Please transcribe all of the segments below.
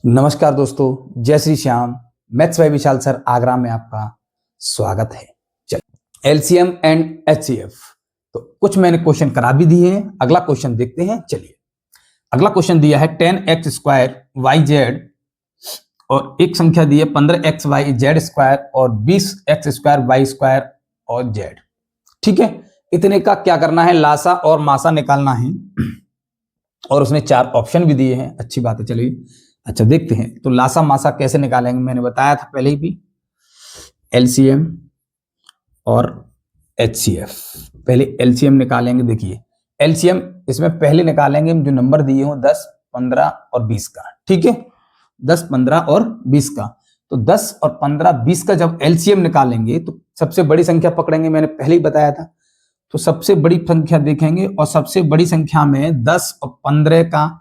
नमस्कार दोस्तों, जय Shri Shyam. Maths by Vishal sir Agra में आपका स्वागत है। चलिए एलसीएम एंड एचसीएफ, तो कुछ मैंने क्वेश्चन करा भी दिए हैं। अगला क्वेश्चन देखते हैं। चलिए अगला क्वेश्चन दिया है 10x स्क्वायर वाई जेड और एक संख्या दी है 15x वाई जेड स्क्वायर और 20x स्क्वायर वाई स्क्वायर और जेड। ठीक है, इतने का क्या करना है, लासा और मासा निकालना है और उसने 4 ऑप्शन भी दिए हैं। अच्छी बात है। चलिए अच्छा देखते हैं। तो लासा मासा कैसे निकालेंगे, मैंने बताया था पहले ही भी। एलसीएम और एचसीएफ, पहले एलसीएम निकालेंगे। देखिए एलसीएम इसमें पहले निकालेंगे जो नंबर दिए हो 10, 15 और 20 का। ठीक है, 10, 15 और 20 का। तो 10 और 15, 20 का जब एलसीएम निकालेंगे तो सबसे बड़ी संख्या पकड़ेंगे, मैंने पहले ही बताया था। तो सबसे बड़ी संख्या देखेंगे और सबसे बड़ी संख्या में 10 और 15 का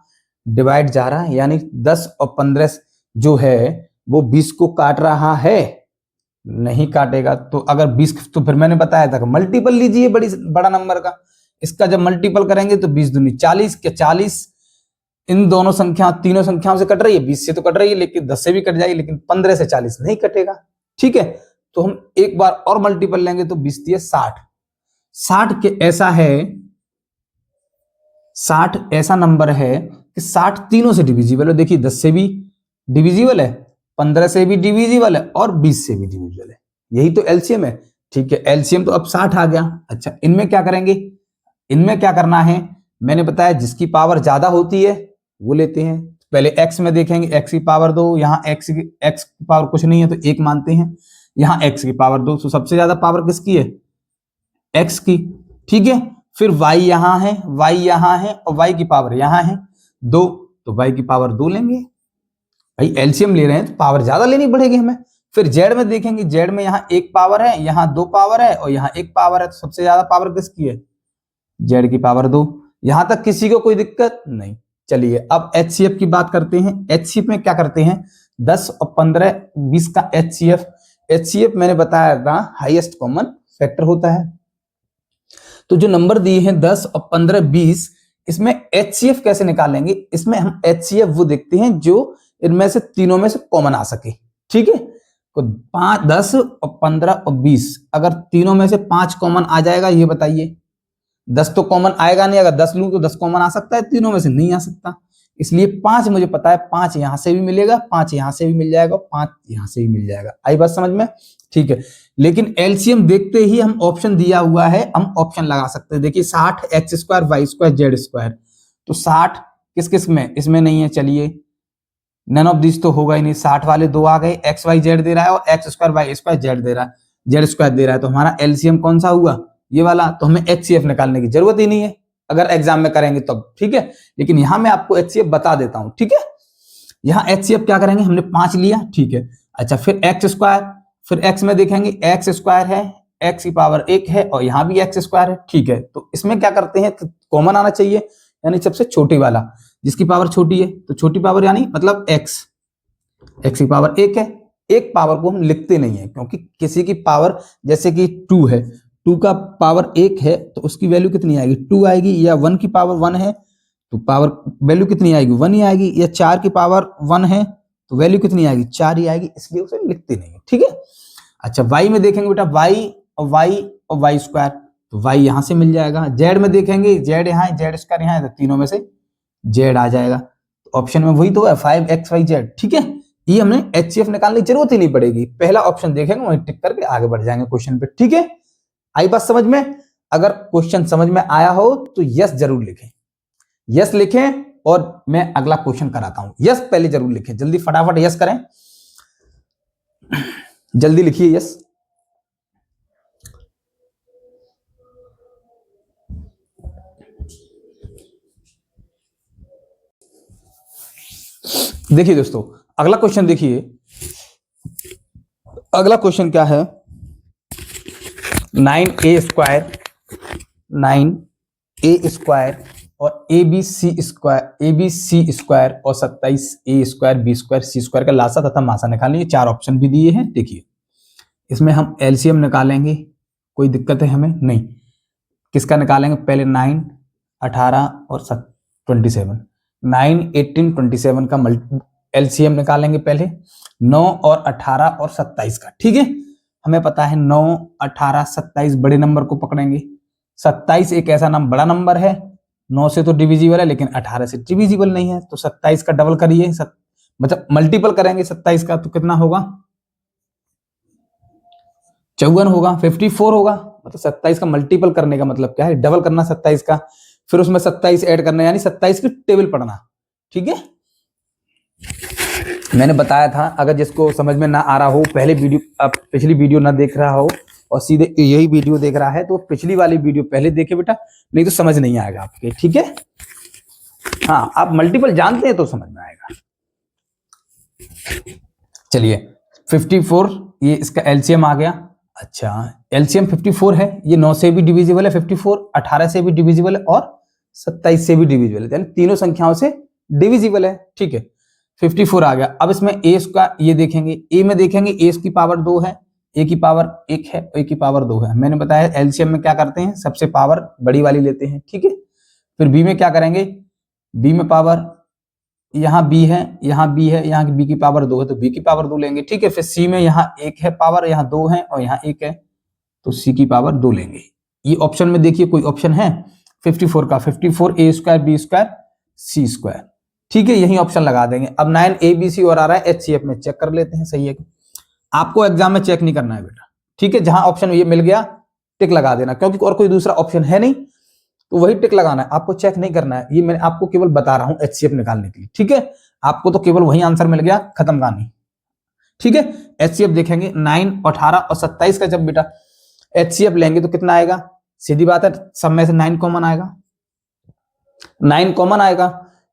डिवाइड जा रहा है, यानी 10 और 15 जो है वो 20 को काट रहा है, नहीं काटेगा। तो अगर 20, तो फिर मैंने बताया था मल्टीपल लीजिए बड़ा नंबर का। इसका जब मल्टीपल करेंगे तो 20 दूनी 40 के 40 इन दोनों संख्या, तीनों संख्याओं से कट रही है। 20 से तो कट रही है, लेकिन 10 से भी कट जाएगी, लेकिन 15 से 40 नहीं कटेगा। ठीक है, तो हम एक बार और मल्टीपल लेंगे तो 20 दिए 60। 60 के ऐसा है, 60 ऐसा नंबर है कि 60 तीनों से डिविजिबल है। देखिए 10 से भी डिविजिबल है, 15 से भी डिविजिबल है और 20 से भी डिविजिबल है। यही तो एलसीएम है। ठीक है, एलसीएम तो अब 60 आ गया। अच्छा इनमें क्या करेंगे, इनमें क्या करना है, मैंने बताया जिसकी पावर ज्यादा होती है वो लेते हैं। पहले x में देखेंगे, x की पावर 2, यहाँ x की पावर कुछ नहीं है तो 1 मानते हैं। यहाँ x की पावर 2, तो सबसे ज्यादा पावर किसकी है, x की। ठीक है, फिर y यहां है, y यहां है और y की पावर यहां है 2, तो y की पावर 2 लेंगे। भाई एलसीएम ले रहे हैं तो पावर ज्यादा लेनी पड़ेगी हमें। फिर जेड में देखेंगे, जेड में यहाँ 1 पावर है, यहाँ 2 पावर है और यहाँ 1 पावर है, तो सबसे ज्यादा पावर किसकी है, जेड की पावर 2। यहां तक किसी को कोई दिक्कत नहीं। चलिए अब एचसीएफ की बात करते हैं। एचसीएफ में क्या करते हैं, 10 और 15, 20 का एचसीएफ। एचसीएफ मैंने बताया था हाईएस्ट कॉमन फैक्टर होता है। तो जो नंबर दिए हैं 10 और 15, 20, इसमें एचसीएफ कैसे निकालेंगे, इसमें हम एचसीएफ वो देखते हैं जो इनमें से तीनों में से कॉमन आ सके। ठीक है, तो 5, 10 और 15 और 20, अगर तीनों में से 5 कॉमन आ जाएगा, ये बताइए। 10 तो कॉमन आएगा नहीं, अगर 10 लूं तो 10 कॉमन आ सकता है, तीनों में से नहीं आ सकता। इसलिए 5 मुझे पता है, 5 यहां से भी मिलेगा, 5 यहां से भी मिल जाएगा, 5 यहां से भी मिल जाएगा। आई बात समझ में। ठीक है, लेकिन एलसीएम देखते ही हम ऑप्शन दिया हुआ है, हम ऑप्शन लगा सकते हैं। देखिए 60 x square Y square z square, तो 60 किस किस में, इसमें नहीं है। चलिए नन ऑफ दिस तो होगा ही नहीं। 60 वाले 2 आ गए, एक्स वाई जेड दे रहा है और X square Y square Z दे रहा है, जेड स्क्वायर दे रहा है, तो हमारा एलसीएम कौन सा हुआ, ये वाला। तो हमें एचसीएफ निकालने की जरूरत ही नहीं है अगर एग्जाम में करेंगे तब। ठीक है, लेकिन यहां मैं आपको एचसीएफ बता देता हूं। ठीक है, यहाँ एचसीएफ क्या करेंगे, हमने 5 लिया। ठीक है, अच्छा फिर एक्स स्क्वायर, फिर एक्स में देखेंगे एक्स स्क्वायर है, एक्स की पावर 1 है और यहाँ भी एक्स स्क्वायर है। ठीक है, तो इसमें क्या करते हैं, कॉमन आना चाहिए, यानी सबसे छोटी वाला जिसकी पावर छोटी है, तो छोटी पावर यानी मतलब एक्स, एक्स की पावर 1 है। एक पावर को हम लिखते नहीं है, क्योंकि किसी की पावर जैसे कि 2 है, 2 का पावर 1 है तो उसकी वैल्यू कितनी आएगी, 2 आएगी। या 1 की पावर 1 है तो पावर वैल्यू कितनी आएगी, 1 ही आएगी। या 4 की पावर 1 है तो वैल्यू कितनी आएगी, 4 ही आएगी, इसलिए उसे लिखते नहीं है। ठीक है, अच्छा वाई में देखेंगे बेटा, वाई और वाई स्क्वायर, तो वाई यहां से मिल जाएगा। जेड में देखेंगे, जेड यहाँ है, जेड स्क्वायर यहाँ है, तो तीनों में से जेड आ जाएगा। तो ऑप्शन में वही तो है 5xyz। ठीक है, ये हमने एचसीएफ निकालने की जरूरत ही नहीं पड़ेगी, पहला ऑप्शन देखेंगे वहीं टिक करके आगे बढ़ जाएंगे क्वेश्चन पे। ठीक है, आई बात समझ में। अगर क्वेश्चन समझ में आया हो तो यस जरूर लिखें, यस लिखें और मैं अगला क्वेश्चन कराता हूं। यस पहले जरूर लिखें, जल्दी फटाफट यस करें, जल्दी लिखिए यस। देखिए दोस्तों अगला क्वेश्चन देखिए, अगला क्वेश्चन क्या है, 9a स्क्वायर, 9a स्क्वायर और ABC स्क्वायर और 27a square b square c square का लासा तथा मासा निकालेंगे। 4 ऑप्शन भी दिए हैं। देखिए इसमें हम एलसीएम निकालेंगे, कोई दिक्कत है हमें नहीं। किसका निकालेंगे, पहले 9, 18 और 27, 9, 18, 27 का एलसीएम निकालेंगे पहले 9 और 18 और 27 का। ठीक है, हमें पता है 9, 18, 27 बड़े नंबर को पकड़ेंगे। 27 एक ऐसा बड़ा नंबर है, 9 से तो डिविजिबल है लेकिन 18 से डिविजिबल नहीं है, तो 27 का डबल करिए, मतलब मल्टीपल करेंगे 27 का, तो कितना होगा? 54 होगा, 54 होगा। मतलब 27 का मल्टीपल करने का मतलब क्या है? डबल करना 27 का, फिर उसमें 27 ऐड करना, यानी 27 की टेबल पढ़ना। ठीक है, मैंने बताया था, अगर जिसको समझ में ना आ रहा हो, पहले वीडियो, आप पिछली वीडियो ना देख रहा हो और सीधे यही वीडियो देख रहा है, तो पिछली वाली वीडियो पहले देखे बेटा, नहीं तो समझ नहीं आएगा आपके। ठीक है, हाँ, आप मल्टीपल जानते हैं तो समझ में आएगा। चलिए 54, ये इसका एलसीएम आ गया। अच्छा, एलसीएम 54 है, ये 9 से भी डिविजिबल है 54, 18 से भी डिविजिबल है और 27 से भी डिविजिबल है, यानी तीनों संख्याओं से डिविजिबल है। ठीक है, 54 आ गया। अब इसमें ए का ये देखेंगे, ए में देखेंगे ए की पावर 2 है, ए की पावर 1 है, ए की पावर 2 है। मैंने बताया एलसीएम में क्या करते हैं, सबसे पावर बड़ी वाली लेते हैं। ठीक है, फिर बी में क्या करेंगे, बी में पावर, यहाँ बी है, यहाँ बी है, यहाँ बी की पावर 2 है तो बी की पावर 2 लेंगे। ठीक है, फिर सी में यहाँ 1 है पावर, यहाँ 2 है और यहाँ 1 है, तो सी की पावर 2 लेंगे। ये ऑप्शन में देखिए कोई ऑप्शन है 54 का, 54 ए स्क्वायर बी स्क्वायर सी स्क्वायर। ठीक है, यही ऑप्शन लगा देंगे। अब 9 ए बी सी और आ रहा है, एचसीएफ में चेक कर लेते हैं सही है कि, आपको एग्जाम में चेक नहीं करना है बेटा। ठीक है, जहां ऑप्शन ये मिल गया टिक लगा देना, क्योंकि और कोई दूसरा ऑप्शन है नहीं, तो वही टिक लगाना है, आपको चेक नहीं करना है। ये मैंने आपको केवल बता रहा हूं एचसीएफ निकालने के लिए। ठीक है, आपको तो केवल वही आंसर मिल गया, खत्म कहानी। ठीक है, एचसीएफ देखेंगे 9, 18 और 27 का जब बेटा एचसीएफ लेंगे तो कितना आएगा? सीधी बात है, सब में से 9 कॉमन आएगा, 9 कॉमन आएगा।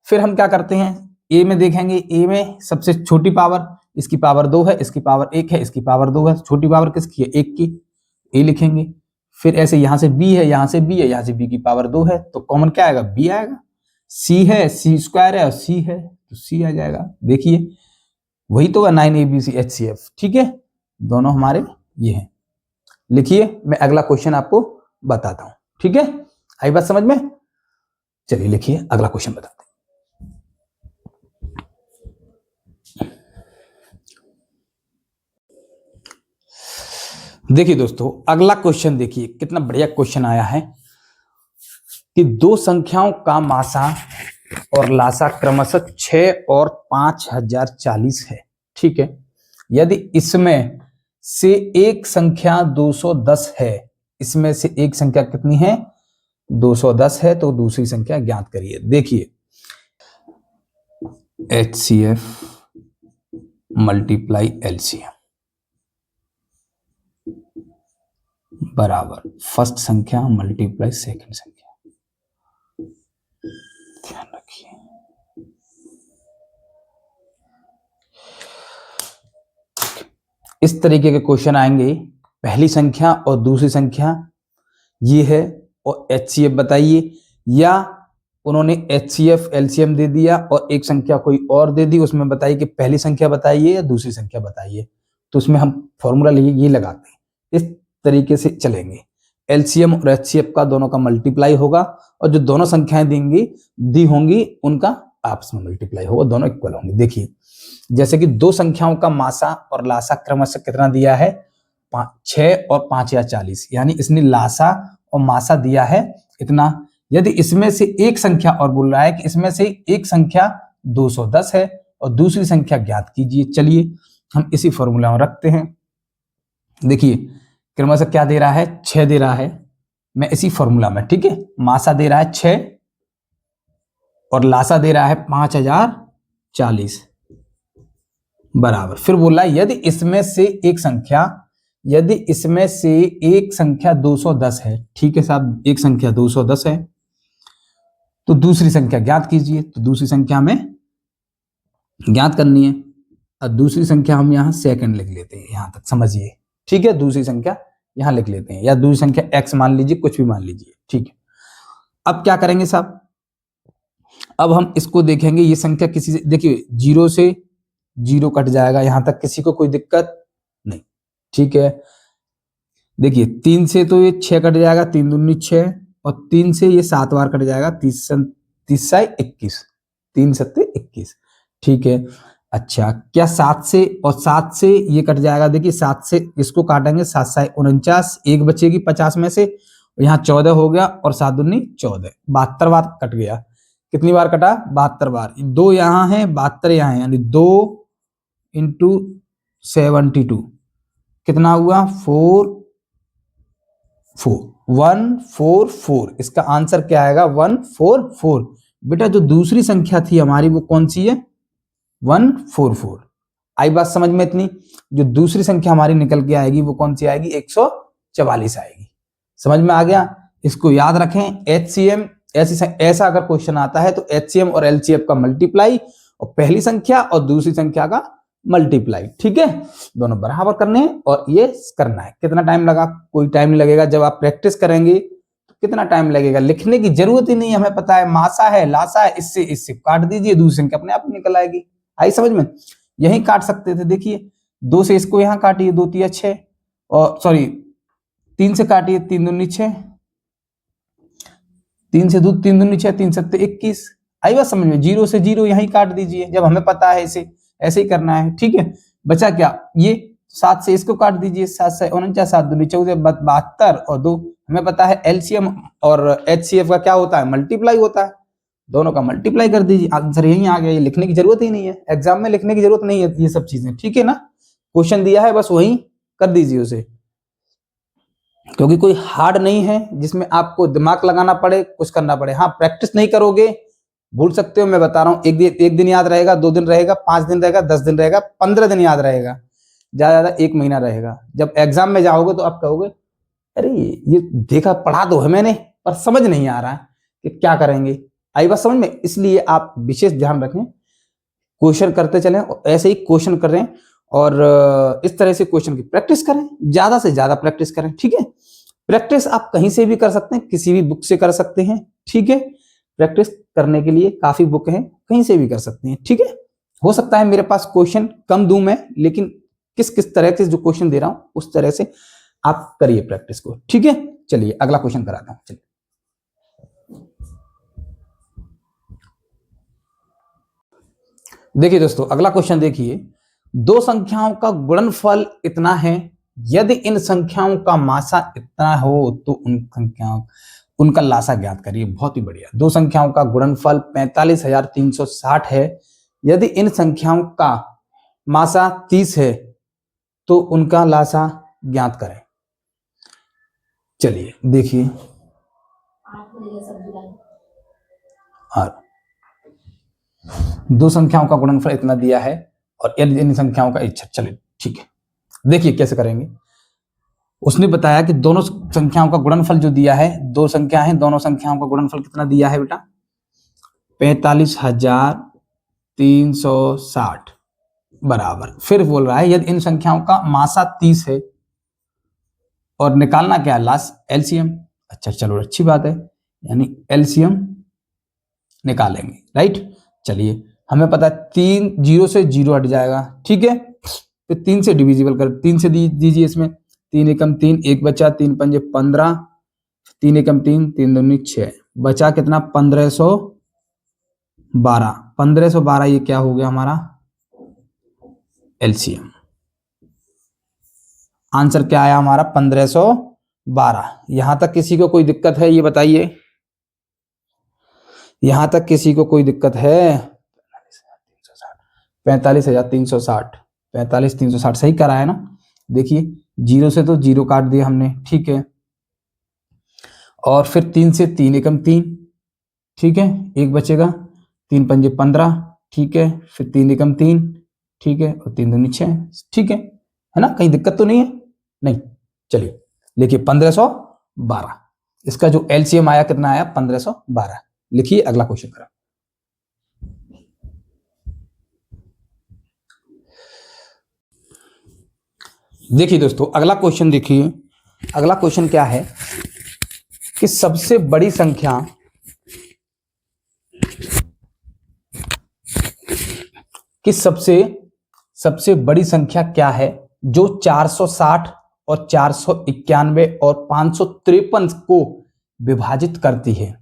फिर हम क्या करते हैं, ए में देखेंगे, ए में सबसे छोटी पावर, इसकी पावर 2 है, इसकी पावर 1 है, इसकी पावर 2 है, छोटी पावर किसकी है? 1 की, ए लिखेंगे। फिर ऐसे यहां से बी है, यहां से बी है, यहां से बी की पावर 2 है, तो कॉमन क्या आएगा? बी आएगा। सी है, सी स्क्वायर है और सी है तो सी आ जाएगा। देखिए वही तो है 9 A B C H C F. ठीक है, दोनों हमारे ये हैं। लिखिए, मैं अगला क्वेश्चन आपको बताता हूं। ठीक है, आई बात समझ में? चलिए लिखिए, अगला क्वेश्चन बताते हैं। देखिए दोस्तों, अगला क्वेश्चन देखिए, कितना बढ़िया क्वेश्चन आया है कि दो संख्याओं का मासा और लासा क्रमशः 6 और 5040 है। ठीक है, यदि इसमें से एक संख्या 210 है, इसमें से एक संख्या कितनी है? 210 है, तो दूसरी संख्या ज्ञात करिए। देखिए HCF मल्टीप्लाई LCM बराबर फर्स्ट संख्या मल्टीप्लाई सेकंड संख्या। ध्यान रखिए, इस तरीके के क्वेश्चन आएंगे। पहली संख्या और दूसरी संख्या ये है और HCF बताइए, या उन्होंने HCF LCM दे दिया और एक संख्या कोई और दे दी, उसमें बताइए कि पहली संख्या बताइए या दूसरी संख्या बताइए। तो उसमें हम फॉर्मूला ये लगाते हैं, इस तरीके से चलेंगे। LCM और HCF का दोनों का मल्टीप्लाई होगा और जो दोनों संख्याएं दी होंगी उनका आपस में मल्टीप्लाई होगा, दोनों इक्वल होंगे। देखिए जैसे कि दो संख्याओं का मासा और लासा क्रमशः कितना दिया है? 6 और 5 या 40, यानी इसने लासा और मासा दिया है इतना। यदि इसमें से एक संख्या, और बोल रहा है कि इसमें से एक संख्या 210 है और दूसरी संख्या ज्ञात कीजिए। चलिए हम इसी फॉर्मूला में रखते हैं। देखिए क्रमशः क्या दे रहा है? 6 दे रहा है, मैं इसी फॉर्मूला में, ठीक है, मासा दे रहा है 6 और लासा दे रहा है 5040 बराबर। फिर बोला यदि इसमें से एक संख्या 210 है, ठीक है साहब, एक संख्या 210 है तो दूसरी संख्या ज्ञात कीजिए। तो दूसरी संख्या में ज्ञात करनी है और दूसरी संख्या हम यहां सेकंड लिख लेते हैं, यहां तक समझिए, ठीक है। दूसरी संख्या यहां लिख लेते हैं, या दूसरी संख्या x मान लीजिए, कुछ भी मान लीजिए, ठीक है। अब क्या करेंगे साहब? अब हम इसको देखेंगे, ये संख्या किसी से, देखिए 0 से 0 कट जाएगा, यहां तक किसी को कोई दिक्कत नहीं, ठीक है। देखिए 3 से तो ये 6 कट जाएगा, 3 दूनी 6 और 3 से ये 7 बार कट जाएगा, 3 7 21, 3 7 21, ठीक है। अच्छा, क्या 7 से और 7 से ये कट जाएगा, देखिए 7 से इसको काटेंगे, 7 से 49, एक बचेगी 50 में से, यहाँ 14 हो गया और 7 दूनी 14, 72 बार कट गया। कितनी बार कटा? 72 बार। 2 यहाँ है, 72 यहाँ है, यानी 2 इंटू 72 कितना हुआ? 144। इसका आंसर क्या आएगा? 144। बेटा जो दूसरी संख्या थी हमारी वो कौन सी है? 144। आई बात समझ में इतनी? जो दूसरी संख्या हमारी निकल के आएगी वो कौन सी आएगी? 144 आएगी। समझ में आ गया? इसको याद रखें। HCM ऐसा अगर क्वेश्चन आता है तो HCM और LCM का मल्टीप्लाई और पहली संख्या और दूसरी संख्या का मल्टीप्लाई, ठीक है, दोनों बराबर करने हैं और ये करना है। कितना टाइम लगा? कोई टाइम नहीं लगेगा। जब आप प्रैक्टिस करेंगे तो कितना टाइम लगेगा? लिखने की जरूरत ही नहीं, हमें पता है मासा है, लासा है, इससे काट दीजिए, दूसरी संख्या अपने आप निकल आएगी। आई समझ में? यही काट सकते थे, देखिए 2 से इसको यहाँ काटिए, 2 3 6, और सॉरी 3 से काटिए, 3 दूनी 6, 3 से 2 3 दूनी 6, 3 7 21। आई बात समझ में? 0 से 0 यही काट दीजिए, जब हमें पता है इसे ऐसे ही करना है, ठीक है। बचा क्या? ये 7 से इसको काट दीजिए, 7 से 49, 7 दूनी 14, 72 और 2। हमें पता है LCM और HCF का क्या होता है? मल्टीप्लाई होता है। दोनों का मल्टीप्लाई कर दीजिए, आंसर यही आ गया। ये लिखने की जरूरत ही नहीं है, एग्जाम में लिखने की जरूरत नहीं है ये सब चीजें, ठीक है ना। क्वेश्चन दिया है बस वही कर दीजिए उसे, क्योंकि कोई हार्ड नहीं है जिसमें आपको दिमाग लगाना पड़े, कुछ करना पड़े। हाँ, प्रैक्टिस नहीं करोगे भूल सकते हो, मैं बता रहा हूँ। एक दिन याद रहेगा, 2 दिन रहेगा, 5 दिन रहेगा, 10 दिन रहेगा, 15 दिन याद रहेगा, ज्यादा ज्यादा 1 महीना रहेगा। जब एग्जाम में जाओगे तो आप कहोगे अरे ये देखा, पढ़ा तो है मैंने, पर समझ नहीं आ रहा है कि क्या करेंगे। आई बात समझ में? इसलिए आप विशेष ध्यान रखें, क्वेश्चन करते चलें, ऐसे ही क्वेश्चन कर रहे हैं और इस तरह से क्वेश्चन की प्रैक्टिस करें, ज्यादा से ज्यादा प्रैक्टिस करें, ठीक है। प्रैक्टिस आप कहीं से भी कर सकते हैं, किसी भी बुक से कर सकते हैं, ठीक है। प्रैक्टिस करने के लिए काफी बुक हैं, कहीं से भी कर सकते हैं, ठीक है। हो सकता है मेरे पास क्वेश्चन कम दूं मैं, लेकिन किस किस तरह के जो क्वेश्चन दे रहा हूं उस तरह से आप करिए प्रैक्टिस को, ठीक है। चलिए अगला क्वेश्चन कराता हूं। चलिए देखिए दोस्तों, अगला क्वेश्चन देखिए। 2 संख्याओं का गुणनफल इतना है, यदि इन संख्याओं का मासा इतना हो तो उनका लासा ज्ञात करिए। बहुत ही बढ़िया। 2 संख्याओं का गुणनफल 45,360 है, यदि इन संख्याओं का मासा 30 है तो उनका लासा ज्ञात करें। चलिए देखिए, और 2 संख्याओं का गुणनफल इतना दिया है और यदि इन संख्याओं का इच्छा, चलिए ठीक है, देखिए कैसे करेंगे। उसने बताया कि दोनों संख्याओं का गुणनफल जो दिया है, 2 संख्या है, दोनों संख्याओं का गुणनफल कितना दिया है बेटा? 45,360 बराबर। फिर बोल रहा है यदि इन संख्याओं का मासा 30 है और निकालना क्या है? Last LCM। अच्छा चलो, अच्छी बात है, यानी LCM निकालेंगे, राइट। चलिए हमें पता है 3 0 से 0 हट जाएगा, ठीक है। फिर 3 से डिविजिबल कर, 3 से दीजिए इसमें, 3 एकम 3, 1 बचा, 3 पंजे 15, 3 एकम 3, 3 दूनी 6, बचा कितना? 1512। 1512 ये क्या हो गया हमारा? LCM। आंसर क्या आया हमारा? 1512। यहां तक किसी को कोई दिक्कत है? ये बताइए, यहां तक किसी को कोई दिक्कत है? 45,360, 45,360 सही करा है ना? देखिए 0 से तो 0 काट दिया हमने, ठीक है। और फिर 3 से 3 एकम 3, ठीक है, 1 बचेगा, 3 पंजे 15, ठीक है। फिर 3 एकम 3, ठीक है, और 3 दूनी 6, ठीक है ना? कहीं दिक्कत तो नहीं है? नहीं। चलिए देखिए 1512, इसका जो LCM आया कितना आया? 1512। लिखिए अगला क्वेश्चन करा। देखिए दोस्तों, अगला क्वेश्चन देखिए। अगला क्वेश्चन क्या है कि सबसे बड़ी संख्या कि सबसे बड़ी संख्या क्या है जो 460 और 491 और 553 को विभाजित करती है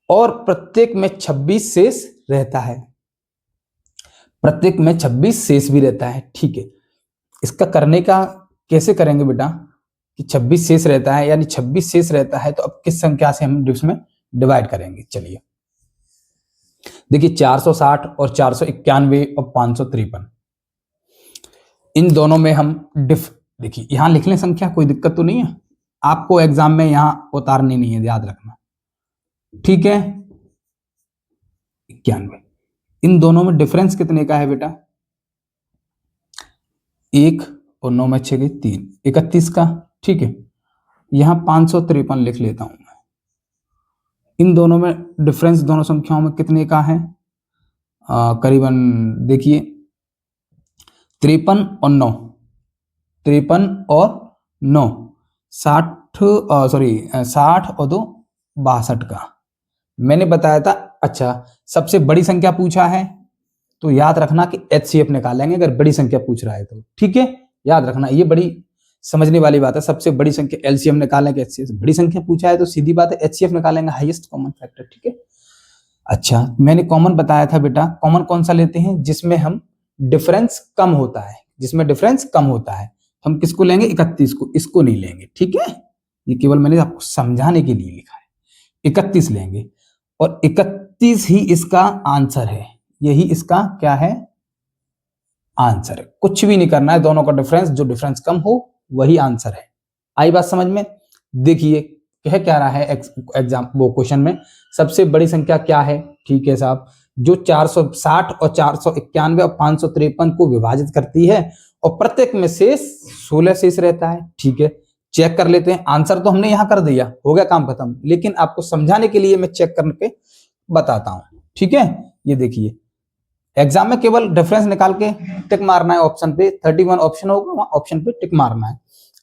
और प्रत्येक में 26 शेष रहता है। प्रत्येक में 26 शेष भी रहता है। ठीक है, इसका करने का कैसे करेंगे बेटा कि 26 शेष रहता है, यानी 26 शेष रहता है तो अब किस संख्या से हम इसमें डिवाइड करेंगे। चलिए देखिए 460 और 491 और 553, इन दोनों में हम देखिए यहां लिख लें संख्या, कोई दिक्कत तो नहीं है, आपको एग्जाम में यहां उतारनी नहीं है, याद रखना। ठीक है 91, इन दोनों में डिफरेंस कितने का है बेटा, 1 और 9 में 6 गई 3, 31 का। ठीक है, यहां 553 लिख लेता हूं मैं। इन दोनों में डिफरेंस दोनों संख्याओं में कितने का है, करीबन देखिए 53 और 9, 53 और 9, 60 और 2 62 का मैंने बताया था। अच्छा, सबसे बड़ी संख्या पूछा है तो याद रखना कि HCF निकालेंगे अगर बड़ी संख्या पूछ रहा है तो। ठीक है, याद रखना, ये बड़ी समझने वाली बात है। सबसे बड़ी संख्या LCM निकालेंगे, HCF बड़ी संख्या पूछा है तो सीधी बात है HCF निकालेंगे, हाईएस्ट कॉमन फैक्टर। ठीक है, अच्छा मैंने कॉमन बताया था बेटा, कॉमन कौन सा लेते हैं, जिसमें हम डिफरेंस कम होता है, जिसमें डिफरेंस कम होता है हम किसको लेंगे, 31 को, इसको नहीं लेंगे। ठीक है, ये केवल मैंने आपको समझाने के लिए लिखा है, 31 लेंगे और 31 ही इसका आंसर है, यही इसका क्या है, आंसर है। कुछ भी नहीं करना है, दोनों का डिफरेंस, जो डिफरेंस कम हो वही आंसर है। आई बात समझ में। देखिए कह क्या रहा है एग्जाम वो क्वेश्चन में, सबसे बड़ी संख्या क्या है। ठीक है साहब, जो 460 और 491 और 553 को विभाजित करती है और प्रत्येक में शेष 16 शेष रहता है। ठीक है, चेक कर लेते हैं। आंसर तो हमने यहां कर दिया, हो गया काम खत्म, लेकिन आपको समझाने के लिए मैं चेक करके बताता हूं। ठीक है, ये देखिए एग्जाम में केवल डिफरेंस निकाल के टिक मारना है ऑप्शन पे, 31 ऑप्शन होगा वहां ऑप्शन पे टिक मारना है।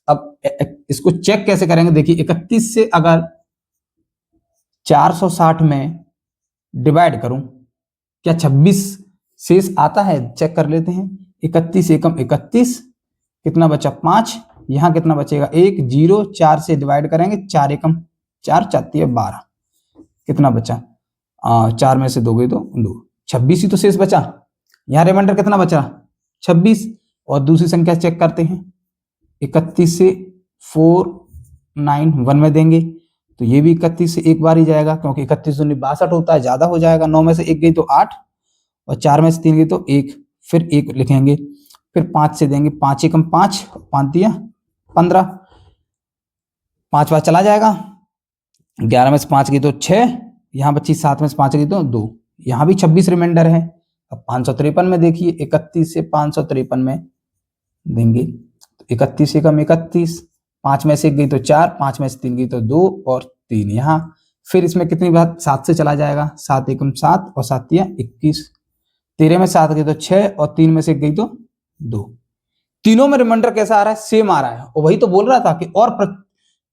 अब इसको चेक कैसे करेंगे, देखिए 31 से अगर 460 में डिवाइड करूं, क्या 26 शेष आता है, चेक कर लेते हैं। 31 एकम 31, कितना बचा 5, यहां कितना बचेगा 1, 0, 4 से डिवाइड करेंगे, 4 एकम 4, 4 12, कितना बचा 4 में से 2 गई तो 2, 26 ही तो शेष बचा। यहां रिमाइंडर कितना बचा 26, और दूसरी संख्या चेक करते हैं, 31 से 4 9 1 में देंगे तो ये भी 31 से एक बार ही जाएगा, क्योंकि 31 दूनी 62 होता है, ज्यादा हो जाएगा। 9 में से 1 गई तो 8 और 4 में से 3 गई तो 1, फिर 1 लिखेंगे, फिर 5 से देंगे, 5 एकम 5, 5 दिया 15, 5 बार चला जाएगा, 11 में से 5 गई तो 6, यहाँ बची 7 में से 5 गई तो 2, यहाँ भी 26 रिमाइंडर है। अब 553 में देखिए 31 से 553 में देंगे तो 31 एकम 31, 5 में से 1 गई तो 4, 5 में से 3 गई तो 2 और 3 यहाँ, फिर इसमें कितनी बात 7 से चला जाएगा, 7 एकम 7 और 7 दिया 21, 13 में 7 गई तो 6 और 3 में से 1 गई तो 2। तीनों में रिमाइंडर कैसा आ रहा है, सेम आ रहा है। और वही तो बोल रहा था कि और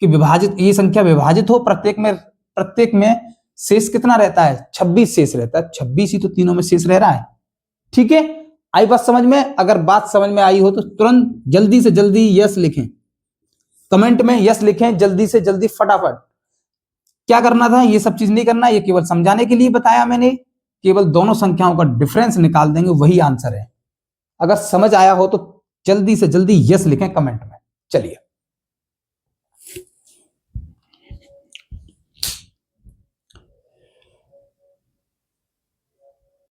कि विभाजित, ये संख्या विभाजित हो, प्रत्येक में शेष कितना रहता है, 26 शेष रहता है, 26 ही तो तीनों में शेष रह रहा है। ठीक है, आई बात समझ में। अगर बात समझ में आई हो तो तुरंत जल्दी से जल्दी यस लिखें, कमेंट में यस लिखें, जल्दी से जल्दी फटाफट। क्या करना था, ये सब चीज नहीं करना, ये केवल समझाने के लिए बताया मैंने। केवल दोनों संख्याओं का डिफरेंस निकाल देंगे, वही आंसर है। अगर समझ आया हो तो जल्दी से जल्दी यस लिखें कमेंट में। चलिए